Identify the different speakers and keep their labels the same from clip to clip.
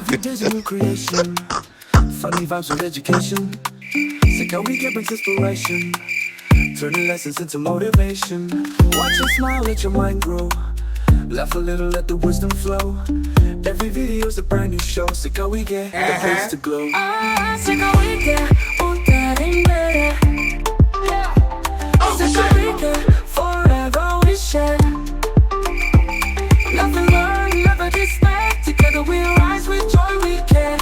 Speaker 1: Every day's a new creation. Funny vibes with education. Sick how we get brings inspiration. Turning lessons into motivation. Watch your smile, let your mind grow. Laugh a little, let the wisdom flow. Every video's a brand new show. Sick how we get the place to glow. Sick how we get that ain't better. Sick how we get forever we share. Nothing learned, never dismay. Together we rise with joy we care.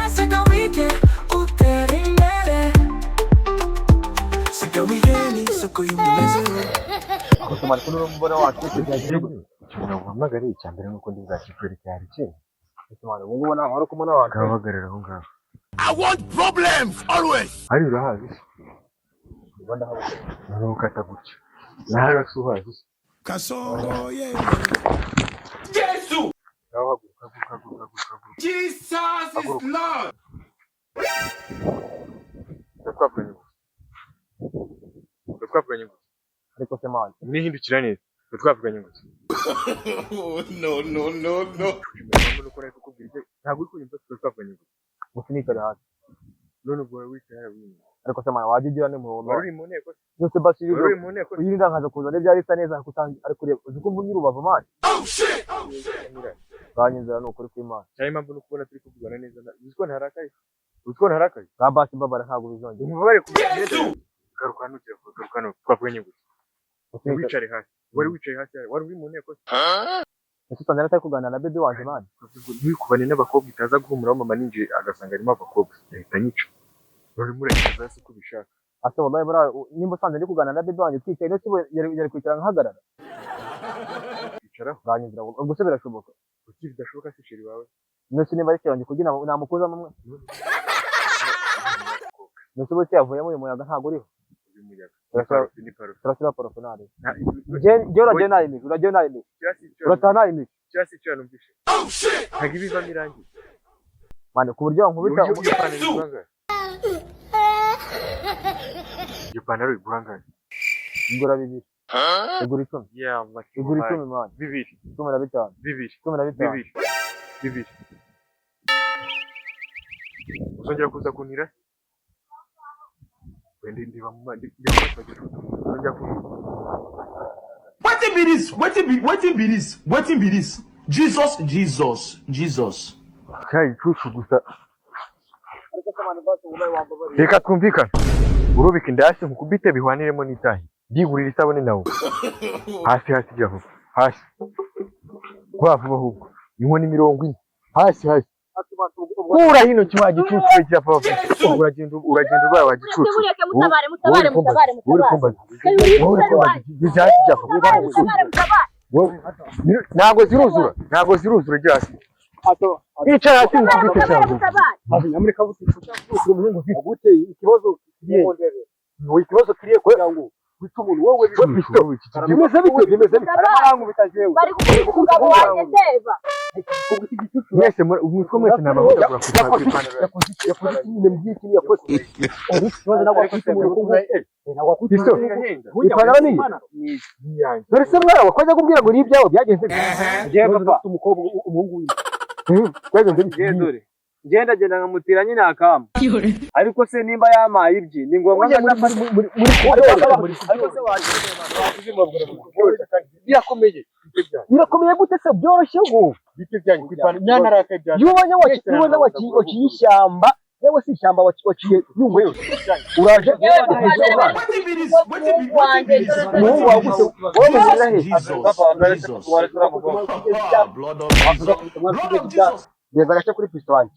Speaker 1: Sick how we get that ain't better. Sick how we get it, sick how you misery.
Speaker 2: Kusema kuna mbona watu kidogo tunamagari icyambere nuko ndizakikwereka cyari cye kusema ngo ubona haro kumona abantu kabagarira aho ngaho I want problems always ari urahazi ubona aho naho kataguca nahara suhazi Kasongo ye Yesu haguruka Jesus is Lord twapfanye ariko sema nihindukira neza twapfanye ngo no ntabwo uri kumva twapfanye ngo mufinika hasi none ubwo wicaye wini ariko sema wajigira ne mu uri mu nteko yose basi uri mu nteko yirinda nkaza kuza n'ibyo arisa neza kutanga ari kureba uzi ko mvunyira ubavu mani banyinzira no kuri kw'Imana cyane impamvu nukubona turi kuvugana neza uzi ko ntarakaye ka basi mbabara ntabwo bizongera ntibabare ku garukano twapfanye ngo wicare hasi wari wicaye hasi wari uri mu nteko ese tanzania atari kuganira na bebe wanje mani ntibikubane n'abakobwa itaza guhumura mama ninje agasanga arimo abakobwa yahita nyica uri mureka hasi uko bishaka ase wallahi bara nimba sanze ndi kuganira na bebe wanje twicaye no kibo yari kwicara nkahagarara icara banyinzira ubwo se birashoboka kuki bidashoboka se sheri wawe nose nimba ari cyanje kugira namukoza mumwe nose bose yavuye mu muyaga ntago uriho Turasira porofonari. Urajya nayo uratana imiti. Cyasi cyane umvishe. Ntago ibiva mirangi. Mane ku buryo nkubita Ipantaro iguranga. Igura bibiri. Igura 10. Yeah, igura 10 man. Bibiri. 15. Bibiri. 15. Bibiri. Uzongera kuza kunira? What be this? Jesus. Kai chuchu gusa. Reka twumvikana. Urubika indashye nkukubite bihwaniremo n'itahi. Ndigurira isabone nawo. Hasi jaho. Hasi. Kwavuba ahubwo. Inkoni 40. Hasi. Ura hino kiwa gicucu cya papa. Uragenda ubaye wagicucu. Mutabare. Uri kumbaza. Bijati cya papa. Ntago ziruzura cyase. Icara hasi nkubite cyangwa. Amerika buti umuhungu gute ikibazo kiriye kugira ngo umuntu wowe bimeze bite aramangu bitajewe bari kugabo wanjye teva mwese umutwe mwese nabavuga yakoze nyine mbyiki yakoze ubusobanuro nagwakwita ipantaro ni dore se mwana wakoze kubwira ngo ni ibyawe byagenze ngiye papa umukobwa umuhungu w'inzu dore ngenda nkamutira nyine akamba ariko se nimba yamaye ibyi ni ngombwa muri birakomeye gute se byoroshye ngo bite byanyu kwipana nyana raka byanyu yubonye wakiyishyamba yewe si ishyamba waciye nyungwe yose uraje umuhungu wawe gute wowe muzira he Yeza gace kuri pisto wanjye.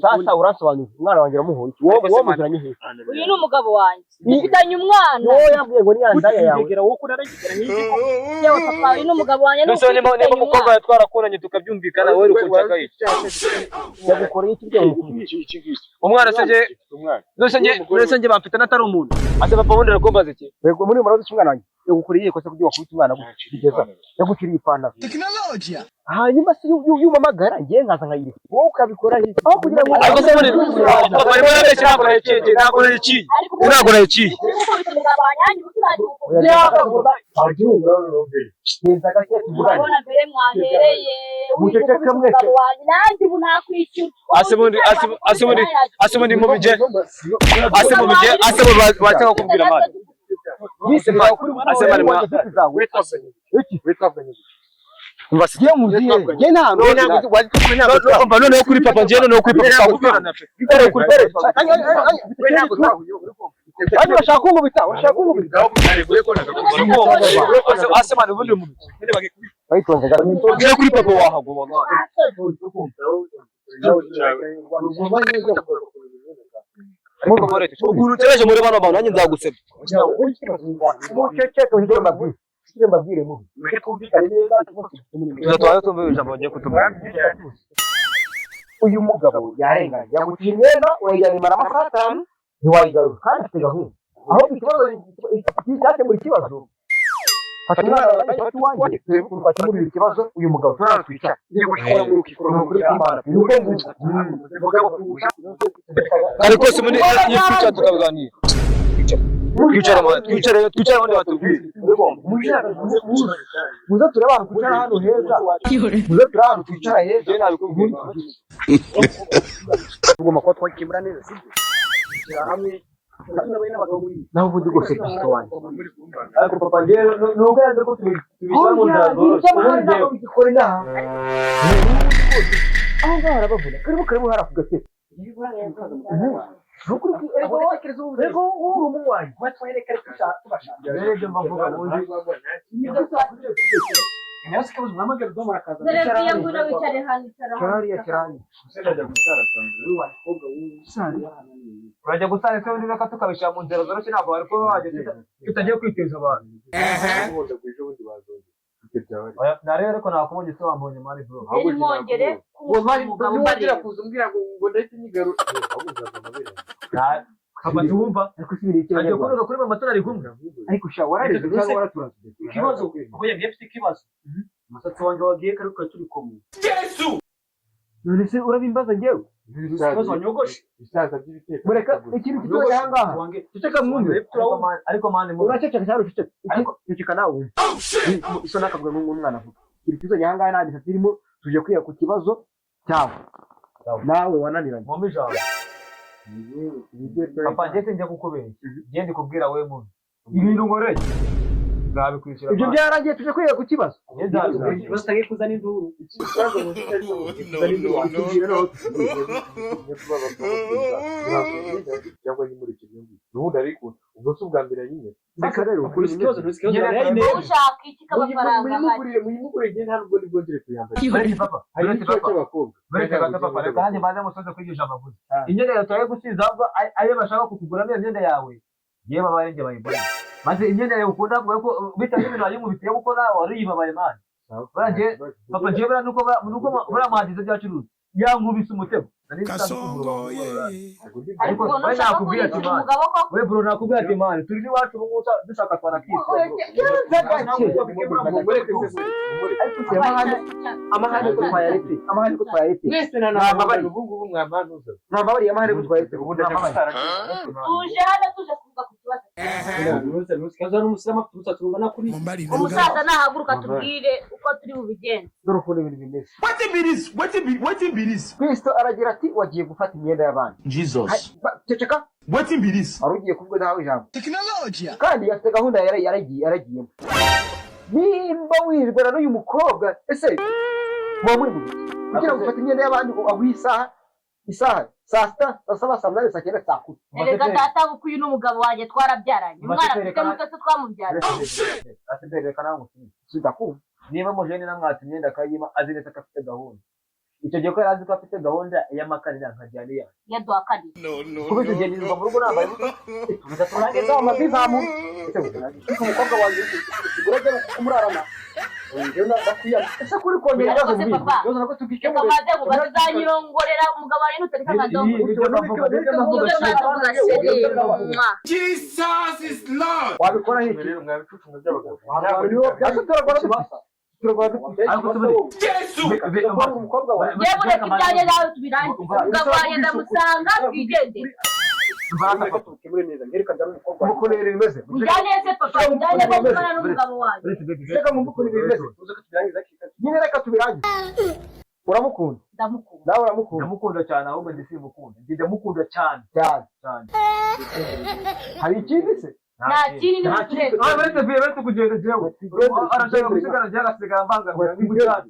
Speaker 2: Sasa urasobanura umwana wanjye ramuhoye. Wowe muziranye he?
Speaker 3: Uyu ni umugabo wanjye. Nifitanye umwana.
Speaker 1: Wowe yambwiye ngo ni yandaya yawe.
Speaker 2: Wowe kuraragira nk'iki.
Speaker 3: Yewe papa uyu ni umugabo wanjye.
Speaker 2: None niba umukobwa twarakoranye tukabyumvikana wowe uri kunshaka iki?
Speaker 1: Yagukoreye iki byo
Speaker 2: umwana se nje bamfite natari umuntu. Ase papa wundi arakombaza iki?
Speaker 1: Yego muri murazi cy'umwana wanjye. Yagukoreye ko se kugira wakubita umwana gukigeza. Yagukiriye ipantaro.
Speaker 2: Technology.
Speaker 1: Hanyuma se yumamagara ngiye nkaza nkayiri. Wowe ukabikora he? Aho kugira ngo
Speaker 2: ariko se muri bari barabeshya nakora iki?
Speaker 3: urabona mbere mwahereye nanjye ubu nakwishyura
Speaker 2: asibundi mu bije bataka kubwira mali
Speaker 4: Mbasiye muziye gena
Speaker 2: none kuri papa njye none kuri papa
Speaker 4: Ani bashaka kumubita
Speaker 2: asema ni ubundi muntu
Speaker 4: bayitonze
Speaker 2: ngiye kuri papa wahago wallahi Uguru tereje muri bano bantu nanjye nzaguseba
Speaker 4: mbabwire mu
Speaker 2: Tuzatwaye tumbe ijambo bagiye kutubwira
Speaker 4: uyu mugabo yarenganye yagutiye imyenda urayijyana imara amasaha 5 ntiwayigaruka kandi afite gahunda aho ikibazo cyakemura ikibazo fata umwana wanjye twakemurira ikibazo uyu mugabo turatwicara
Speaker 2: ariko se muri yifuza tukaganira twicara hano batubwire
Speaker 4: muze tureba abantu twicara hano heza muze tureba abantu twicara heza nabikubwira tugomba kuba twakemura neza sibyo hamwe naho ubundi rwose bwitwa wanjye
Speaker 2: ariko papa njye nuko yanze ko tubishyira mu nzego
Speaker 4: bikora inaha aho ngaho harabavuna karibu hara ku gatebe Rego umunywanyi watwereka ariko tubashaka
Speaker 2: rero mbavuga ubundi
Speaker 4: Nasi kabuze namagara domara kaza
Speaker 3: Zerefia ngura wicare hano
Speaker 4: kirani
Speaker 2: usajya gusara urajya gusara se undi reka tukabishyira mu nzego zoroshye ntabwo ariko waje tutagiye kwiteza abantu narebe ariko nakubonye se wambonye mari bro
Speaker 3: mwongere
Speaker 4: umugabo ubagira kuzumbwira ngo ndahita nyigarura
Speaker 2: Papa tuwumva
Speaker 4: ariko sibiri ikibazo
Speaker 2: ajya kunoga kuri mama tunari kumwe
Speaker 4: ariko sha warareze cyangwa waraturaze
Speaker 2: ikibazo aho yagiye afite ikibazo umusatsi wanjye wagiye karuka turi kumwe
Speaker 4: none se urabimbaza ngewe
Speaker 2: ikibazo wanyogoshe
Speaker 4: bisaza by'ibiteko mureka ikintu kitoye hangaha ceceka mwumve
Speaker 2: ariko mane mu
Speaker 4: uraceceka cyane uceceka ariko ceceka nawe iso nakavuga n'umwana avuga ikintu kitoye hangaha nandi satirimo tuje kwiya ku kibazo cyawe nawe wananiranye
Speaker 2: mu mijambo papa njye sinjya kukubeshya njye ndi kubwira we muntu ibintu ngoreye nzabikwishyura
Speaker 4: ibyo byaragiye tuje kwiga ku kibazo
Speaker 2: batangiye kuzana induru
Speaker 5: cyangwa ni muri kimwe n'ubundi ariko ubwo se ubwa mbere nyine
Speaker 4: reka rero kuri
Speaker 2: ikibazo
Speaker 3: ushaka iki k'amafaranga
Speaker 5: muyimugurire nta nubwo nibwo ngire kuyambara
Speaker 2: papa
Speaker 5: hari n'ikibazo cy'abakobwa
Speaker 2: bareke papa reka nanjye maze musoze kwigisha amavuta imyenda yawe twaye gusiza ahubwo ayo bashaka kukugura niyo myenda yawe yewe babaye njye bayibona maze imyenda yawe ukunda avuga ko bitaye ibintu wayimubitiye kuko nawe wariyibabaye mani banje papa njye buriya nuko buriya muhagize byacuruza yankubise umutego
Speaker 1: Kasongo
Speaker 2: ariko we nakubwira ati mani we bro nakubwira ati mani turi n'iwacu ubu dushaka twarakisa
Speaker 4: amahane ko twayaretse
Speaker 5: mwese ntababari ubu ngubu mwamanuza
Speaker 4: ntababari amahane ko twayaretse
Speaker 5: ubu ndajya gusara
Speaker 3: tuje hano tuje kuvuga ku kibazo umusaza nahaguruka tubwire uko turi bubigenze
Speaker 4: dore ukuntu ibintu bimeze Kristo aragira ati wagiye gufata imyenda y'abandi
Speaker 5: Jesus
Speaker 4: ceceka ari ugiye kuvuga nawe ijambo kandi afite gahunda yaragiyemo nimba wirwana n'uyu mukobwa ese muba muri bubi kugira ngo ufate imyenda y'abandi aguhe isaha saa sita saa saba saa munani saa cyenda saa kumi
Speaker 3: erega data kuko uyu n'umugabo wanjye twarabyaranye umwana afite n'utatu twamubyaranye
Speaker 2: reka nawe ngusubize
Speaker 4: sidakumva
Speaker 2: niba mujeni namwatse imyenda akayima azi neza ko afite gahunda icyo gihe ko yari azi ko afite gahunda y'amakarira nkajyana iya
Speaker 3: yaduha kabiri
Speaker 2: kuba icyo gihe nirirwa mu rugo nambaye
Speaker 4: tuza turangiza amabizamu umukobwa wanjye urajya kumurarana ese kuri kongera ibibazo mu bintu bibazo nako tubikemure
Speaker 3: reka maze ngo bazanyirongorera umugabo wawe n'utari k'akadomo
Speaker 1: Jesus is Lord.
Speaker 4: wabikora hiki
Speaker 5: rero mwabicucunga by'abagabo
Speaker 4: umukobwa wawe
Speaker 3: yewe ureka ibyanjye nawe tubirangize umugabo wanjye ndamusanga twigendere
Speaker 4: reka tukemure neza reka njyane umukobwa mukorere bimeze
Speaker 3: Ujyane se papa, ujyane ko kumana n'umugabo wanjye.
Speaker 4: reka mumukore bimeze uze kutubirangiza nyine reka tubirangize uramukunda
Speaker 3: Ndamukunda.
Speaker 4: nawe uramukunda
Speaker 2: ndamukunda cyane ahubwo njye simukunda njye ndamukunda cyane
Speaker 4: cyane
Speaker 2: cyane
Speaker 4: hari ikindi se
Speaker 3: Nta kindi ni muturere.
Speaker 2: baretse kugenda jewe arashaka gusigara njye agasigara mbangamira nk'umucyari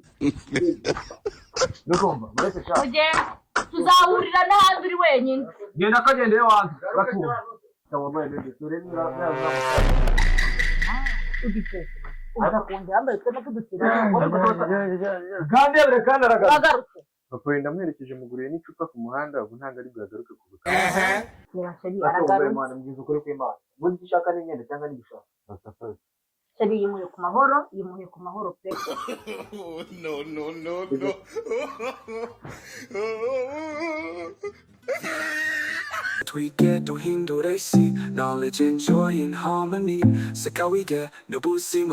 Speaker 2: ndumva baretse cyane
Speaker 3: Ugenda. Tuzahurira n'ahandi uri wenyine.
Speaker 2: genda kagendeye wanjye uratura wambaye neza dore
Speaker 3: Ugakunda yambaye utwo n'udutira.
Speaker 2: kandi yabere kandi aragaruka
Speaker 3: Wagarutse.
Speaker 5: papa wenda mwerekeje muguriye n'icupa ku muhanda ubu ntabwo ari bwagaruke ku butaka
Speaker 3: Niba sheri
Speaker 2: atumva
Speaker 3: aragarutse.
Speaker 2: imana mubwiza ukuri kw'imana ubundi icyo ushaka ni imyenda cyangwa ni gushaka
Speaker 3: Sheri yimuye ku mahoro, yimuye ku mahoro pe.
Speaker 1: Twige duhindure isi, knowledge and joy in harmony. Seka wige n'ubuzima